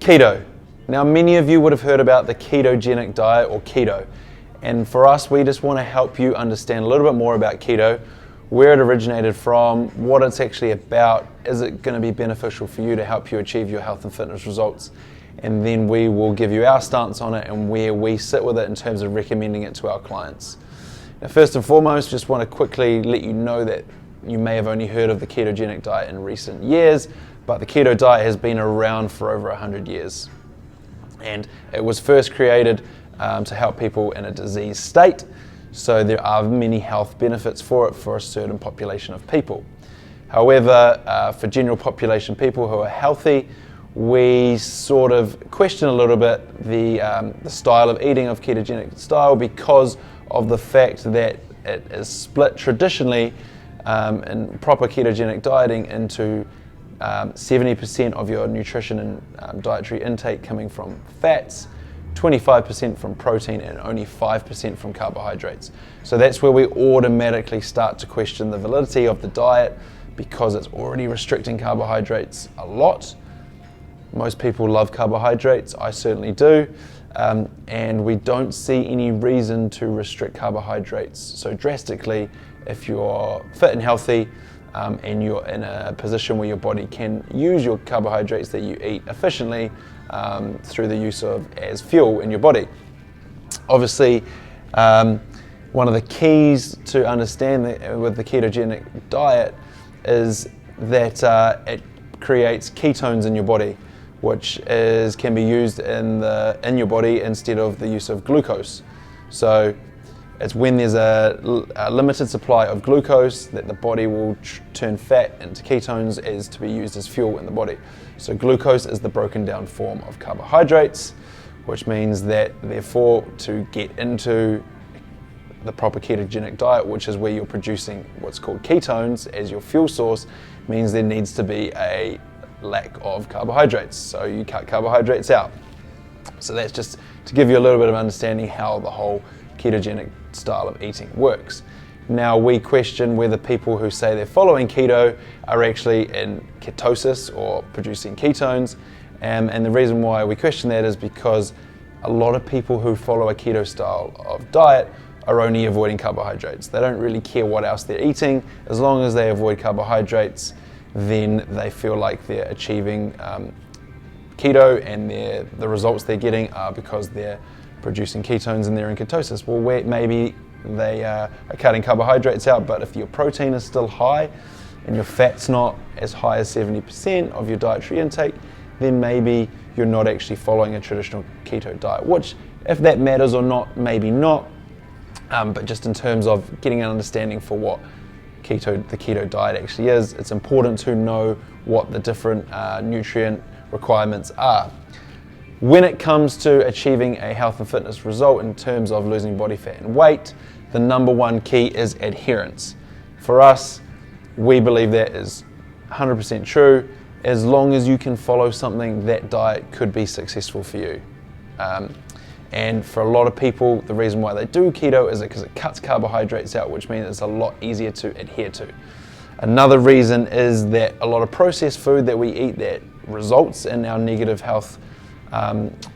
Keto. Now, many of you would have heard about the ketogenic diet or keto. And for us, we just want to help you understand a little bit more about keto, where it originated from, what it's actually about, is it going to be beneficial for you to help you achieve your health and fitness results, and then we will give you our stance on it and where we sit with it in terms of recommending it to our clients. Now, first and foremost, just want to quickly let you know that you may have only heard of the ketogenic diet in recent years, but the keto diet has been around for over 100 years. And it was first created to help people in a disease state, so there are many health benefits for it for a certain population of people. However, for general population people who are healthy, we sort of question a little bit the style of eating of ketogenic style because of the fact that it is split traditionally in proper ketogenic dieting into 70% of your nutrition and dietary intake coming from fats, 25% from protein, and only 5% from carbohydrates. So that's where we automatically start to question the validity of the diet because it's already restricting carbohydrates a lot. Most people love carbohydrates, I certainly do, and we don't see any reason to restrict carbohydrates so drastically if you're fit and healthy and you're in a position where your body can use your carbohydrates that you eat efficiently through the use of as fuel in your body. Obviously, one of the keys to understand with the ketogenic diet is that it creates ketones in your body, which can be used in your body instead of the use of glucose. So it's when there's a limited supply of glucose that the body will turn fat into ketones as to be used as fuel in the body. So glucose is the broken down form of carbohydrates, which means that therefore to get into the proper ketogenic diet, which is where you're producing what's called ketones as your fuel source, means there needs to be a lack of carbohydrates. So you cut carbohydrates out. So that's just to give you a little bit of understanding how the whole ketogenic style of eating works. Now, we question whether people who say they're following keto are actually in ketosis or producing ketones, and the reason why we question that is because a lot of people who follow a keto style of diet are only avoiding carbohydrates. They don't really care what else they're eating. As long as they avoid carbohydrates, then they feel like they're achieving keto, and the results they're getting are because they're producing ketones and they're in ketosis. Well, maybe they are cutting carbohydrates out, but if your protein is still high and your fat's not as high as 70% of your dietary intake, then maybe you're not actually following a traditional keto diet, which, if that matters or not, maybe not. But just in terms of getting an understanding for what the keto diet actually is, it's important to know what the different nutrient requirements are. When it comes to achieving a health and fitness result in terms of losing body fat and weight, the number one key is adherence. For us, we believe that is 100% true. As long as you can follow something, that diet could be successful for you. And for a lot of people, the reason why they do keto is because it cuts carbohydrates out, which means it's a lot easier to adhere to. Another reason is that a lot of processed food that we eat that results in our negative health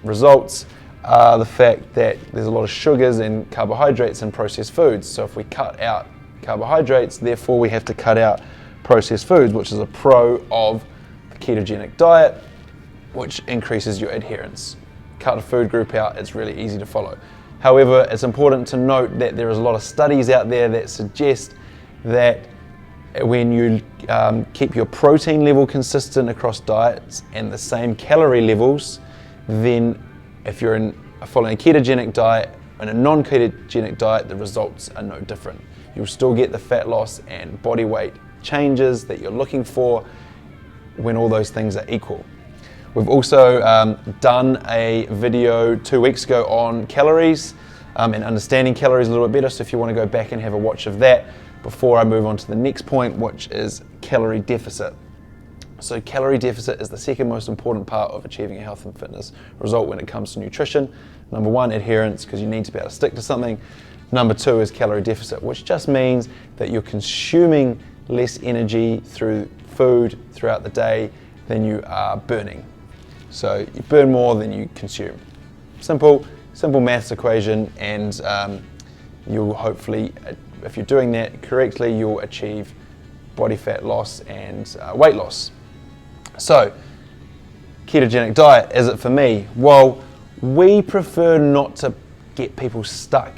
results are the fact that there's a lot of sugars and carbohydrates in processed foods. So if we cut out carbohydrates, therefore we have to cut out processed foods, which is a pro of the ketogenic diet, which increases your adherence. Cut a food group out, it's really easy to follow. However, it's important to note that there is a lot of studies out there that suggest that when you keep your protein level consistent across diets and the same calorie levels, then if you're following a ketogenic diet and a non-ketogenic diet, the results are no different. You'll still get the fat loss and body weight changes that you're looking for when all those things are equal. We've also done a video 2 weeks ago on calories and understanding calories a little bit better, so if you want to go back and have a watch of that before I move on to the next point, which is calorie deficit. So calorie deficit is the second most important part of achieving a health and fitness result when it comes to nutrition. Number one, adherence, because you need to be able to stick to something. Number two is calorie deficit, which just means that you're consuming less energy through food throughout the day than you are burning. So you burn more than you consume. Simple maths equation, and you'll hopefully, if you're doing that correctly, you'll achieve body fat loss and weight loss. So, ketogenic diet, is it for me? Well, we prefer not to get people stuck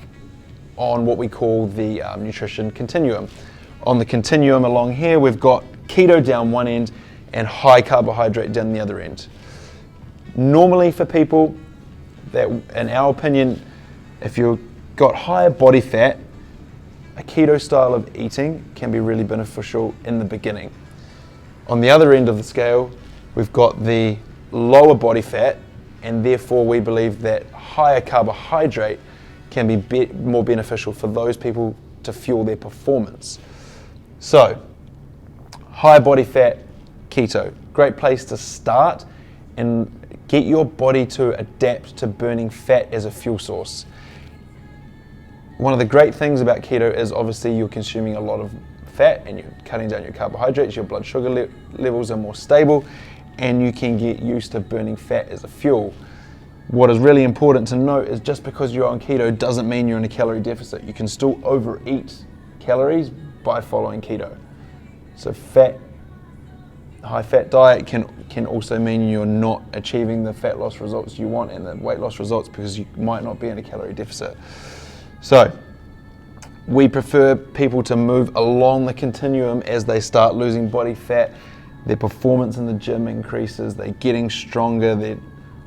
on what we call the nutrition continuum. On the continuum along here, we've got keto down one end and high carbohydrate down the other end. Normally for people that, in our opinion, if you've got higher body fat, a keto style of eating can be really beneficial in the beginning. On the other end of the scale, we've got the lower body fat, and therefore we believe that higher carbohydrate can be more beneficial for those people to fuel their performance. So, high body fat keto, great place to start and get your body to adapt to burning fat as a fuel source. One of the great things about keto is obviously you're consuming a lot of fat and you're cutting down your carbohydrates, your blood sugar levels are more stable, and you can get used to burning fat as a fuel. What is really important to note is just because you're on keto doesn't mean you're in a calorie deficit. You can still overeat calories by following keto. So high fat diet can also mean you're not achieving the fat loss results you want and the weight loss results because you might not be in a calorie deficit. So we prefer people to move along the continuum as they start losing body fat. Their performance in the gym increases, they're getting stronger, they're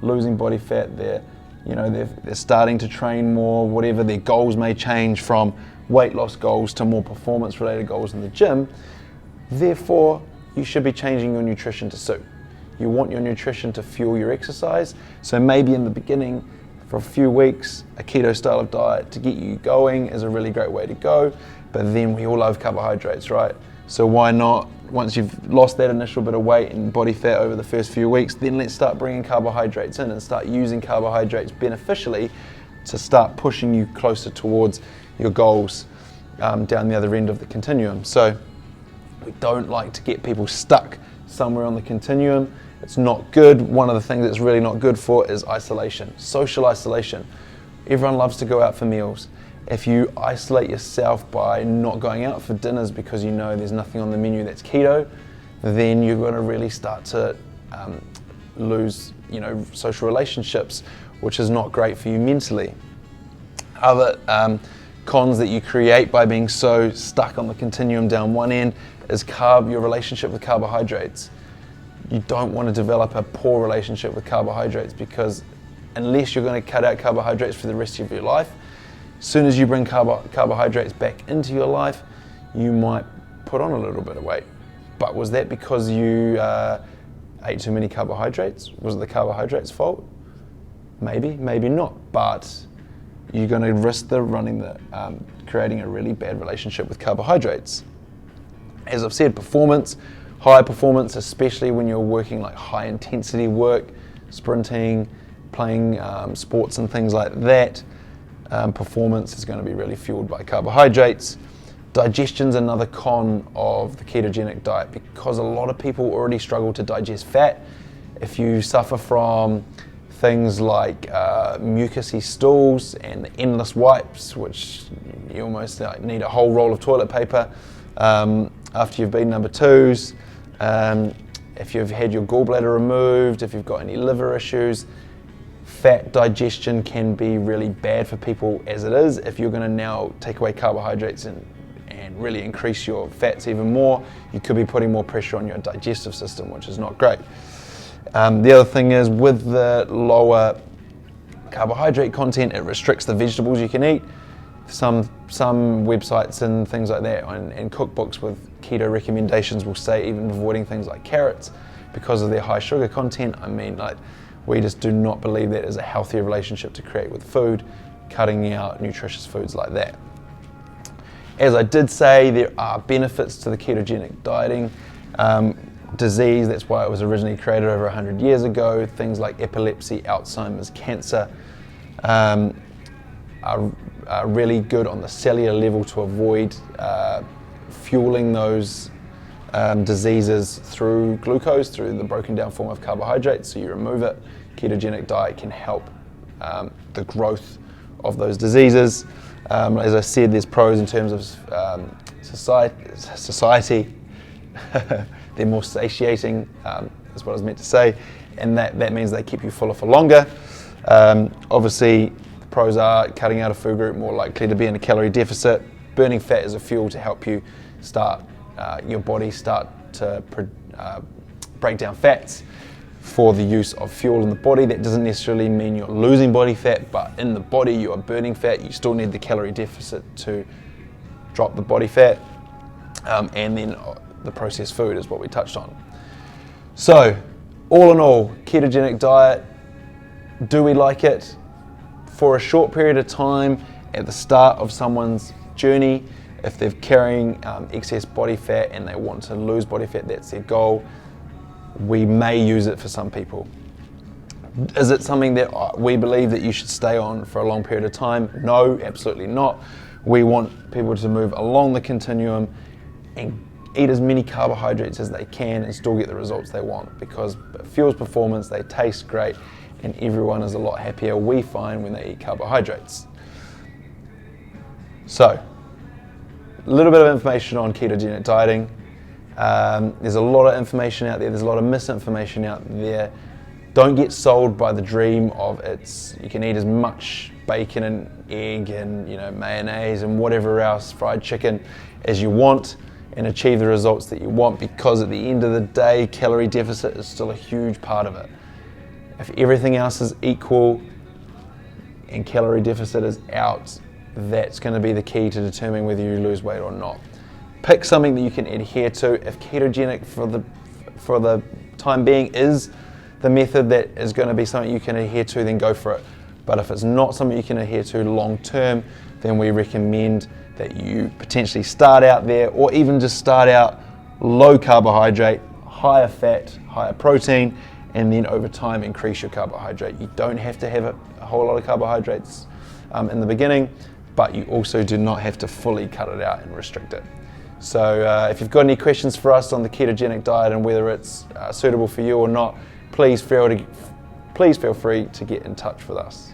losing body fat, they're starting to train more, whatever their goals may change from weight loss goals to more performance related goals in the gym. Therefore, you should be changing your nutrition to suit. You want your nutrition to fuel your exercise, so maybe in the beginning, for a few weeks, a keto style of diet to get you going is a really great way to go, but then we all love carbohydrates, right? So why not, once you've lost that initial bit of weight and body fat over the first few weeks, then let's start bringing carbohydrates in and start using carbohydrates beneficially to start pushing you closer towards your goals down the other end of the continuum. So we don't like to get people stuck somewhere on the continuum. It's not good. One of the things that's really not good for is isolation, social isolation. Everyone loves to go out for meals. If you isolate yourself by not going out for dinners because you know there's nothing on the menu that's keto, then you're going to really start to lose, social relationships, which is not great for you mentally. Other cons that you create by being so stuck on the continuum down one end is your relationship with carbohydrates. You don't want to develop a poor relationship with carbohydrates because unless you're going to cut out carbohydrates for the rest of your life, as soon as you bring carbohydrates back into your life, you might put on a little bit of weight. But was that because you ate too many carbohydrates? Was it the carbohydrates' fault? Maybe, maybe not. But you're going to risk creating a really bad relationship with carbohydrates. As I've said, high performance, especially when you're working like high intensity work, sprinting, playing sports and things like that, performance is going to be really fueled by carbohydrates. Digestion's another con of the ketogenic diet because a lot of people already struggle to digest fat. If you suffer from things like mucousy stools and endless wipes, which you almost need a whole roll of toilet paper after you've been number twos, if you've had your gallbladder removed, if you've got any liver issues, fat digestion can be really bad for people as it is. If you're going to now take away carbohydrates and really increase your fats even more, you could be putting more pressure on your digestive system, which is not great. The other thing is with the lower carbohydrate content, it restricts the vegetables you can eat. Some websites and things like that and cookbooks with keto recommendations will say even avoiding things like carrots because of their high sugar content. We just do not believe that is a healthier relationship to create with food, cutting out nutritious foods like that. As I did say, there are benefits to the ketogenic dieting. Disease, that's why it was originally created over 100 years ago. Things like epilepsy, Alzheimer's, cancer are really good on the cellular level to avoid fueling those diseases through glucose, through the broken down form of carbohydrates, so you remove it. Ketogenic diet can help the growth of those diseases. As I said, there's pros in terms of society. They're more satiating, is what I was meant to say, and that means they keep you fuller for longer. Obviously, the pros are cutting out a food group, more likely to be in a calorie deficit. Burning fat is a fuel to help you your body start to break down fats for the use of fuel in the body. That doesn't necessarily mean you're losing body fat, but in the body you are burning fat. You still need the calorie deficit to drop the body fat, and then the processed food is what we touched on. So all in all, ketogenic diet, do we like it? For a short period of time at the start of someone's journey, if they're carrying excess body fat and they want to lose body fat, that's their goal, we may use it for some people. Is it something that we believe that you should stay on for a long period of time? No, absolutely not. We want people to move along the continuum and eat as many carbohydrates as they can and still get the results they want, because it fuels performance, they taste great, and everyone is a lot happier, we find, when they eat carbohydrates. So, a little bit of information on ketogenic dieting. There's a lot of information out there, there's a lot of misinformation out there. Don't get sold by the dream of you can eat as much bacon and egg and mayonnaise and whatever else, fried chicken, as you want and achieve the results that you want, because at the end of the day, calorie deficit is still a huge part of it. If everything else is equal and calorie deficit is out, that's going to be the key to determining whether you lose weight or not. Pick something that you can adhere to. If ketogenic for the time being is the method that is going to be something you can adhere to, then go for it. But if it's not something you can adhere to long term, then we recommend that you potentially start out there, or even just start out low carbohydrate, higher fat, higher protein, and then over time increase your carbohydrate. You don't have to have a whole lot of carbohydrates in the beginning, but you also do not have to fully cut it out and restrict it. So if you've got any questions for us on the ketogenic diet and whether it's suitable for you or not, please feel free to get in touch with us.